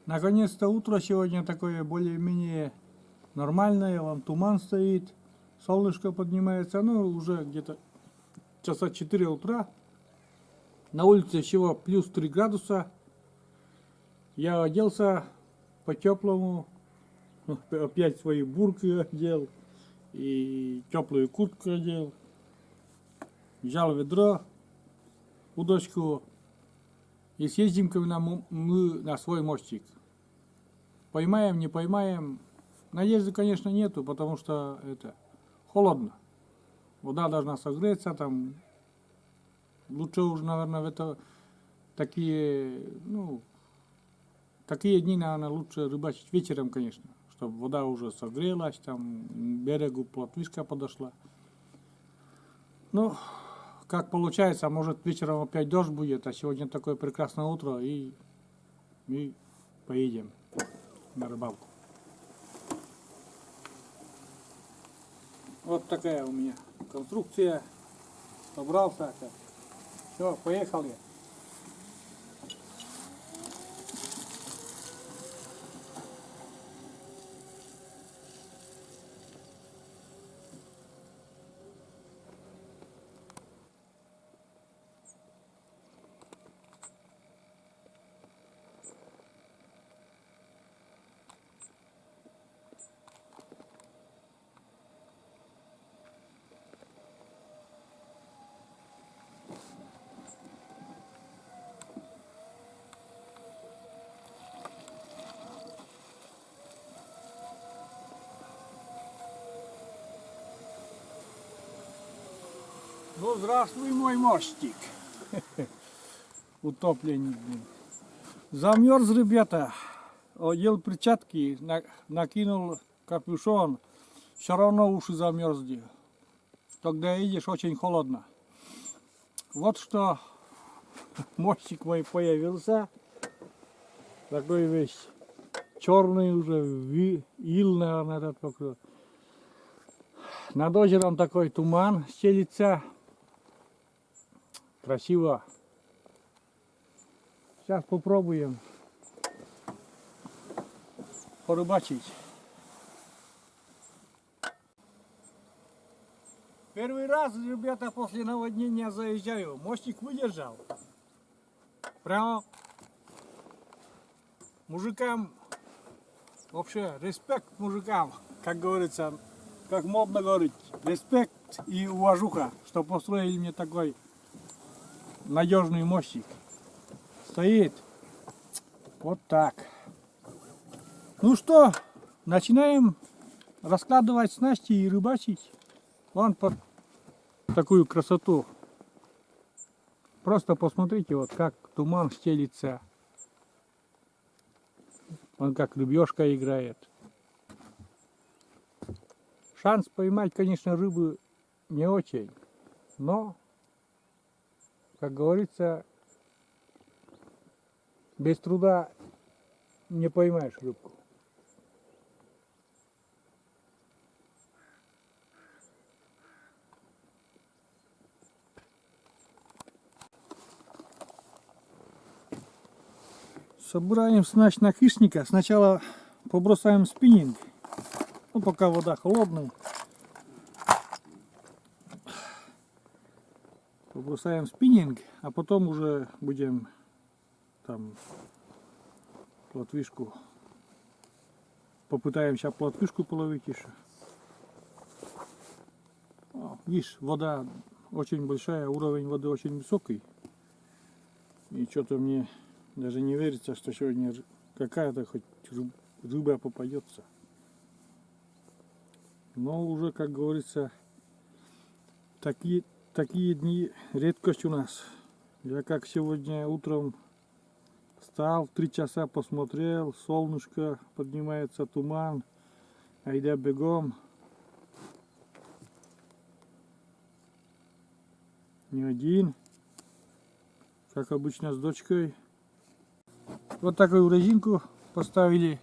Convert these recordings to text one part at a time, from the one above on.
Наконец-то утро сегодня такое более-менее нормальное. Вон туман стоит, солнышко поднимается. Ну, уже где-то часа 4 утра. На улице всего плюс 3 градуса. Я оделся по-теплому. Опять свои бурки одел. И теплую куртку одел. Взял ведро, удочку. И съездим-ка мы на свой мостик. Поймаем, не поймаем. Надежды, конечно, нету, потому что это холодно. Вода должна согреться, там лучше уже, наверное, такие дни, наверное, лучше рыбачить вечером, конечно, чтобы вода уже согрелась, там к берегу плотвишка подошла. Ну, как получается, может вечером опять дождь будет, а сегодня такое прекрасное утро, и мы поедем на рыбалку. Вот такая у меня конструкция. Собрался. Все, поехали. Ну, здравствуй, мой мостик. Утопленник. Замерз, ребята. Одел перчатки, накинул капюшон. Все равно уши замерзли. Когда едешь, очень холодно. Вот что мостик мой появился. Такой весь черный уже, ил, наверное, этот покрыл. Над озером такой туман стелится. Красиво. Сейчас попробуем порыбачить. Первый раз, ребята, после наводнения заезжаю. Мостик выдержал. Прямо мужикам, вообще респект мужикам, как говорится, как модно говорить. Респект и уважуха, что построили мне такой надежный мостик. Стоит вот так. Ну что, начинаем раскладывать снасти и рыбачить. Вон под такую красоту. Просто посмотрите, вот как туман стелится. Вон как рыбешка играет. Шанс поймать, конечно, рыбы не очень, но, как говорится, без труда не поймаешь рыбку. Собираем снасть на хищника. Сначала побросаем спиннинг. Ну, пока вода холодная. Побросаем спиннинг, а потом уже будем там плотвишку. Попытаемся плотвишку половить еще. Видишь, вода очень большая, уровень воды очень высокий. И что-то мне даже не верится, что сегодня какая-то хоть рыба попадется. Но уже, как говорится, такие дни редкость у нас. Я как сегодня утром встал, 3 часа посмотрел, солнышко поднимается, туман, айда бегом. Не один, как обычно, с дочкой. Вот такую резинку поставили.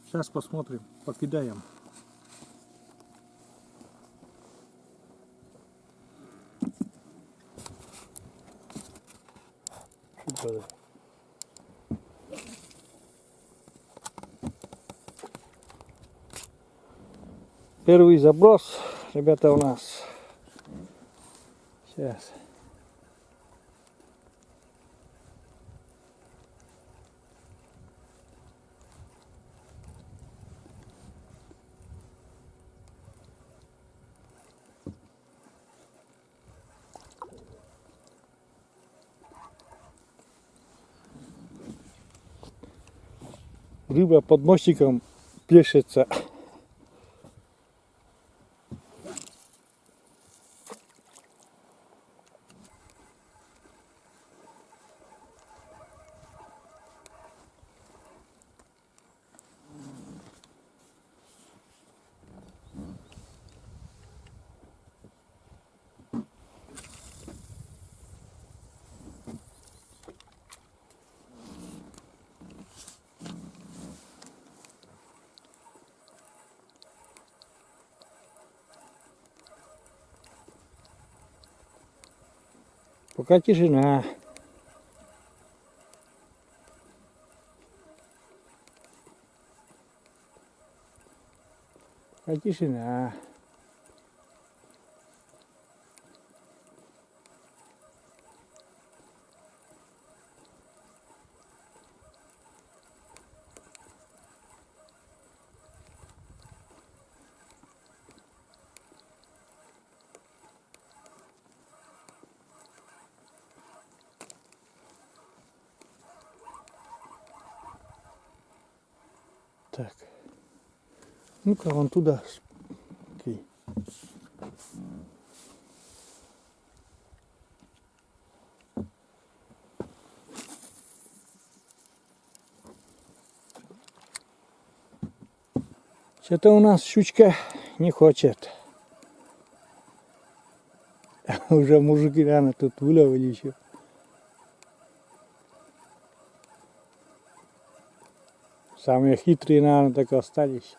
Сейчас посмотрим, покидаем. Первый заброс, ребята, у нас. Сейчас. Рыба под мостиком плещется. Пока тишина. Пока тишина. Так. Ну-ка, вон туда. Окей. Что-то у нас щучка не хочет. Уже мужики, наверное, тут выловили еще. Самые хитрые, наверное, так и остались.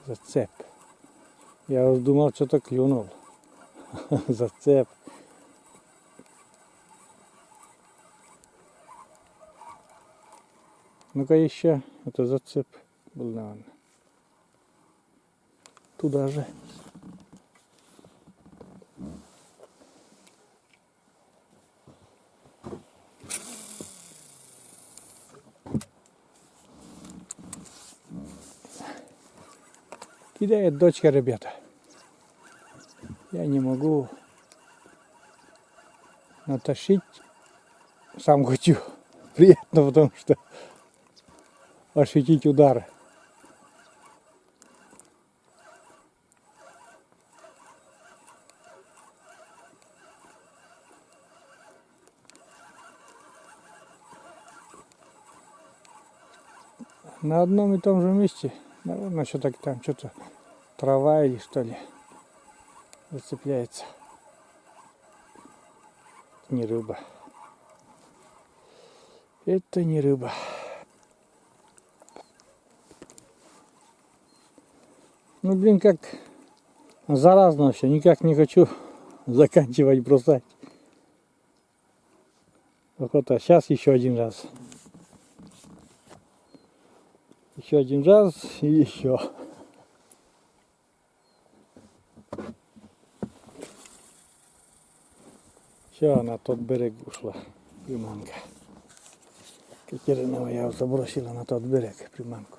Зацеп. Я уже думал, что-то клюнул. Зацеп. Ну-ка еще. Это зацеп был, наверное. Туда же. Кидает дочка, ребята. Я не могу натащить. Сам хочу. Приятно, потому что ощутить удары. На одном и том же месте, наверное, что-то там, что-то трава или что ли, зацепляется. Не рыба. Это не рыба. Ну, блин, как заразно все, никак не хочу заканчивать, бросать. Охота, сейчас еще один раз. Еще один раз и еще. Все, на тот берег ушла приманка. Катерина я забросила на тот берег приманку.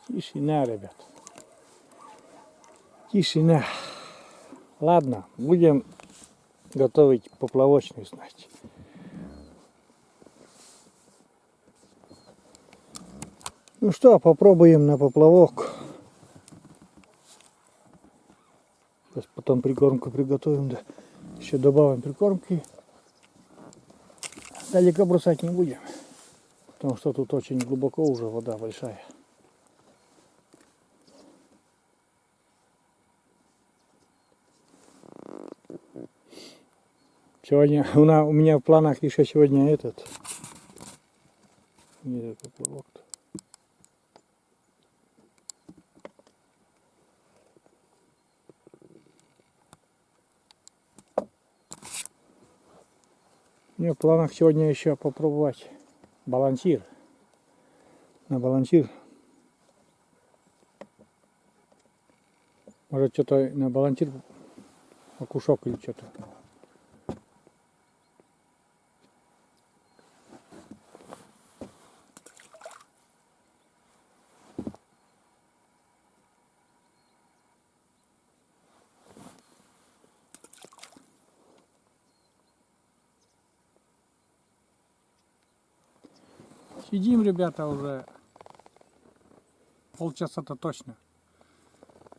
Тишина, ребят. Тишина. Ладно, будем готовить поплавочную снасть. Ну что, попробуем на поплавок. Сейчас потом прикормку приготовим, да. Еще добавим прикормки. Далеко бросать не будем, потому что тут очень глубоко уже, вода большая. Сегодня у меня в планах еще сегодня этот поплавок. У меня в планах сегодня еще попробовать балансир. На балансир. Может что-то на балансир окушок или что-то. Сидим, ребята, уже полчаса-то точно.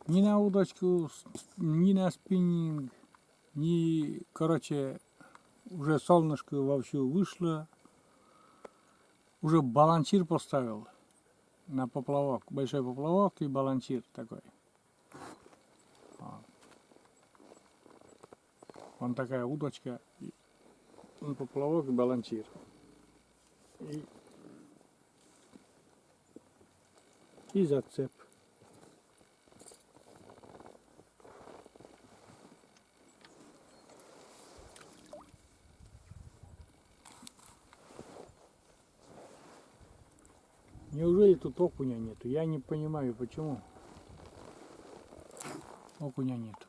Ни на удочку, ни на спиннинг, ни, короче, уже солнышко вовсю вышло. Уже балансир поставил на поплавок, большой поплавок и балансир такой. Вон такая удочка, поплавок и балансир. И зацеп. Неужели тут окуня нету? Я не понимаю, почему окуня нету.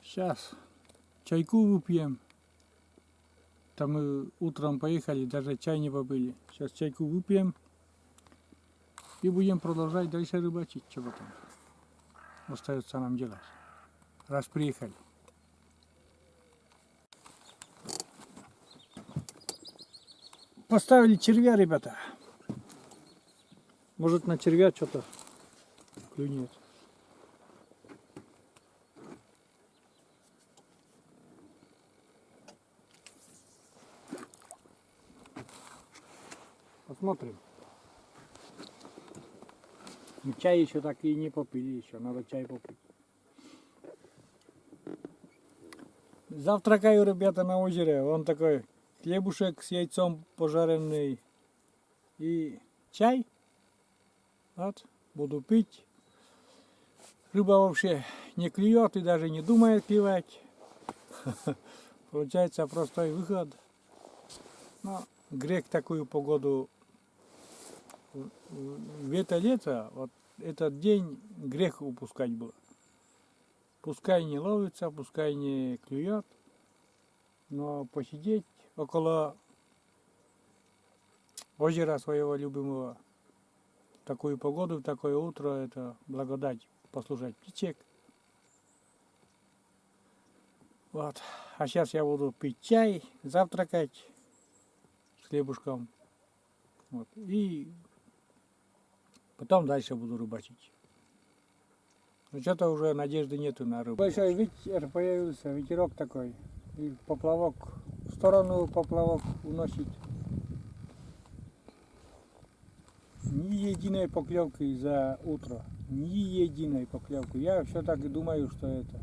Сейчас чайку выпьем. Там мы утром поехали, даже чай не попили. Сейчас чайку выпьем и будем продолжать дальше рыбачить. Что потом остается нам делать, раз приехали. Поставили червя, ребята. Может, на червя что-то клюнет. Посмотрим. Мы чай еще так и не попили, еще надо чай попить. Завтракаю, ребята, на озере. Вон такой хлебушек с яйцом пожаренный и чай. Вот, буду пить. Рыба вообще не клюет и даже не думает клевать. Получается простой выход. Но грех такую погоду в это лето, вот этот день грех упускать было. Пускай не ловится, пускай не клюет, но посидеть около озера своего любимого в такую погоду, в такое утро, это благодать, послушать птичек. Вот. А сейчас я буду пить чай, завтракать с хлебушком. Вот. И потом дальше буду рыбачить. Но что-то уже надежды нету на рыбу. Большой ветер появился, ветерок такой. И поплавок, в сторону поплавок уносит. Ни единой поклевки за утро. Ни единой поклевки. Я все так и думаю, что это.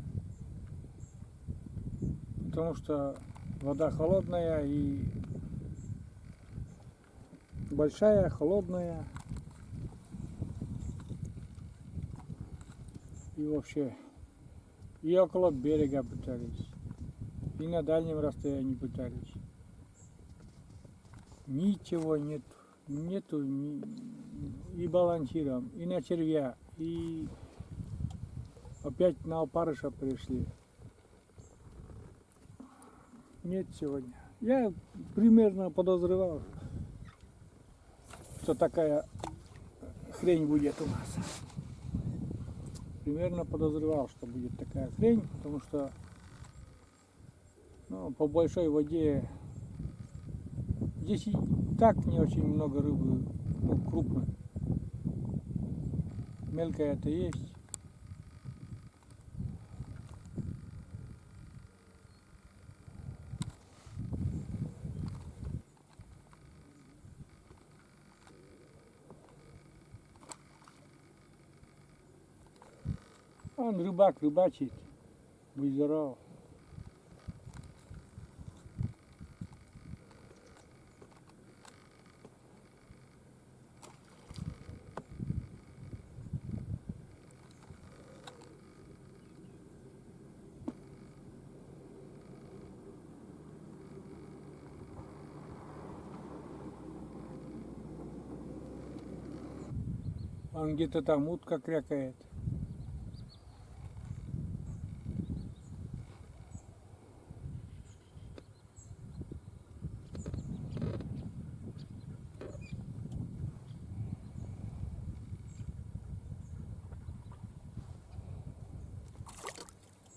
Потому что вода холодная и большая, холодная. И вообще, и около берега пытались, и на дальнем расстоянии пытались. Ничего нет, нету и балансиром, и на червя, и опять на опарыша пришли. Нет сегодня. Я примерно подозревал, что такая хрень будет у нас. Примерно подозревал, что будет такая хрень, потому что по большой воде здесь и так не очень много рыбы, ну, крупной. Мелкая это есть. Он рыбак рыбачит. Будь здоров. Он где-то там утка крякает.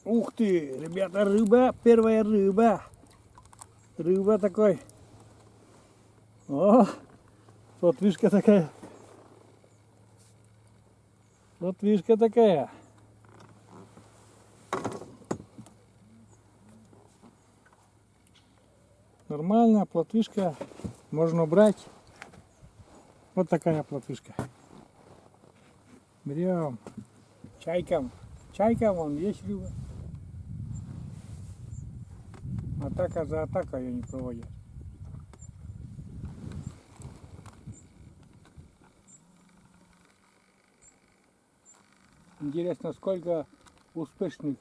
Ух ты, ребята, рыба, первая рыба. Рыба такой. О, плотвишка такая. Плотвишка такая. Нормально, плотвишка. Можно брать. Вот такая плотвишка. Берем. Чайкам. Чайкам вон есть рыба. Атака за атакой они проводят. Интересно, сколько успешных.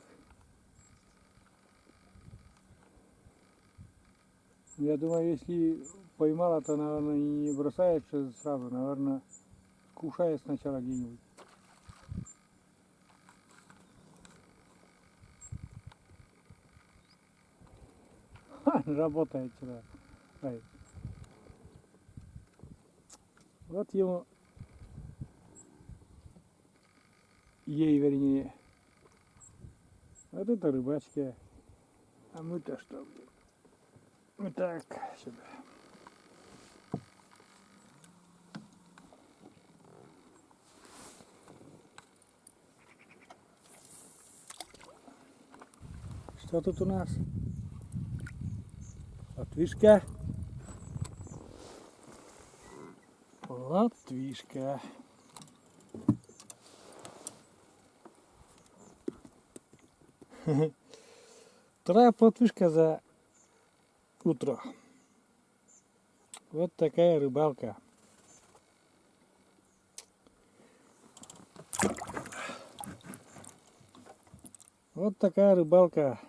Я думаю, если поймала, то, наверное, не бросает сразу, наверное, кушает сначала где-нибудь. Ха, работает сюда. Ай. Вот ему, ей вернее. Вот это рыбачка. А мы-то что? Мы так, сюда. Что тут у нас? Латвишка. Латвишка. Вторая плотвишка за утро. Вот такая рыбалка. Вот такая рыбалка.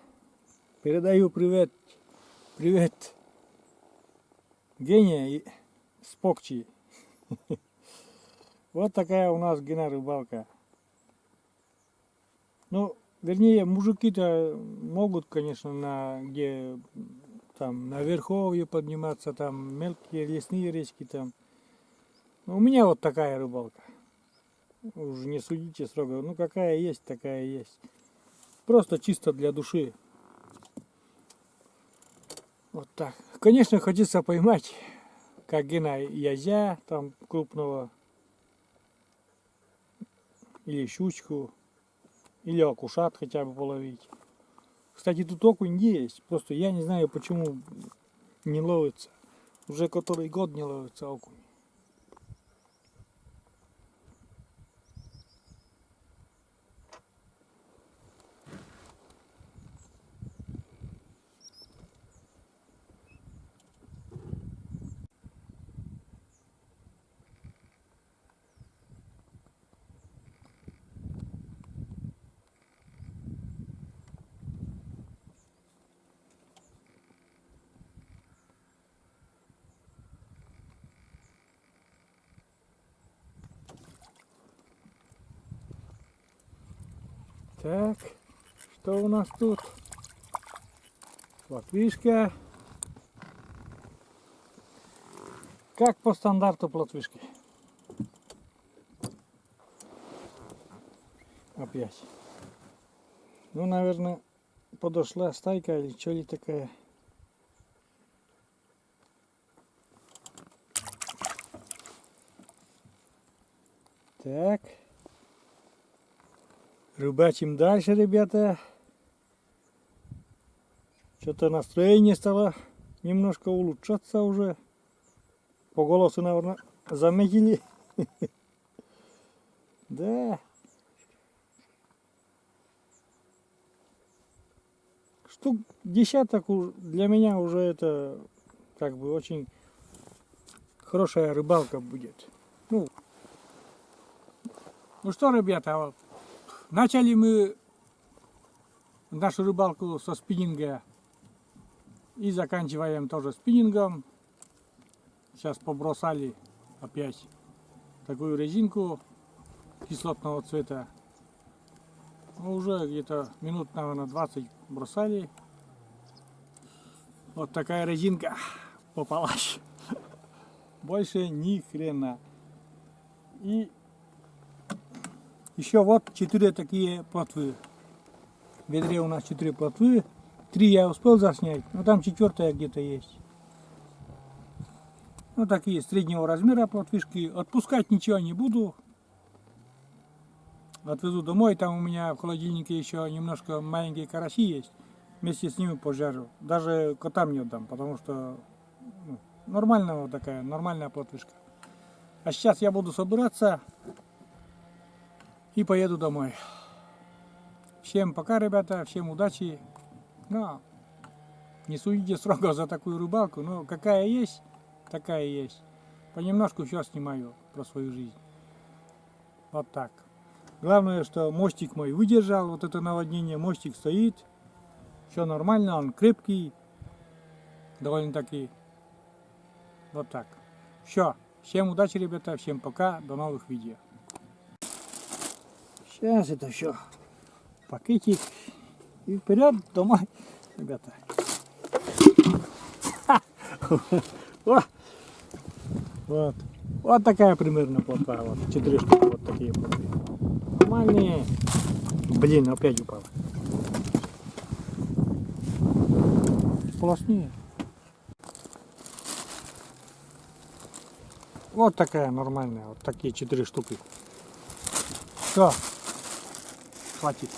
Передаю привет. Привет. Гения и Спокчи. Вот такая у нас Гена рыбалка. Ну, вернее, мужики-то могут, конечно, где там на верховье подниматься, там мелкие лесные речки там. Но у меня вот такая рыбалка. Уже не судите строго. Ну, какая есть, такая есть. Просто чисто для души. Вот так. Конечно, хочется поймать, как Гена, язя там крупного. Или щучку. Или окушат хотя бы половить. Кстати, тут окунь есть. Просто я не знаю, почему не ловится. Уже который год не ловится окунь. Так, что у нас тут? Плотвишка. Как по стандарту плотвишки. Опять. Ну, наверное, подошла стайка или что ли такая. Так. Рыбачим дальше, ребята. Что-то настроение стало немножко улучшаться уже. По голосу, наверное, заметили. Да. Штук десяток для меня уже это как бы очень хорошая рыбалка будет. Ну что, ребята, вот, начали мы нашу рыбалку со спиннинга и заканчиваем тоже спиннингом. Сейчас побросали опять такую резинку кислотного цвета. Уже где-то минут, наверное, 20 бросали. Вот такая резинка попалась. Больше ни хрена. И еще вот 4 такие плотвы. В ведре у нас 4 плотвы. 3 я успел заснять, но там 4-я где-то есть. Ну такие среднего размера плотвишки. Отпускать ничего не буду. Отвезу домой. Там у меня в холодильнике еще немножко маленькие караси есть. Вместе с ними пожарю. Даже котам не отдам, потому что нормальная вот такая, нормальная плотвишка. А сейчас я буду собираться и поеду домой. Всем пока, ребята, всем удачи. Но не судите строго за такую рыбалку, но какая есть, такая есть. Понемножку все снимаю про свою жизнь. Вот так. Главное, что мостик мой выдержал, вот это наводнение, мостик стоит. Все нормально, он крепкий, довольно-таки. Вот так. Все. Всем удачи, ребята, всем пока, до новых видео. Сейчас это все. Пакетик. И вперед домой, ребята. Вот. Вот такая примерно плотва. Вот 4 штуки вот такие плотвы. Нормальные. Блин, опять упала. Сплошные. Вот такая нормальная. Вот такие 4 штуки. Все. Хватит.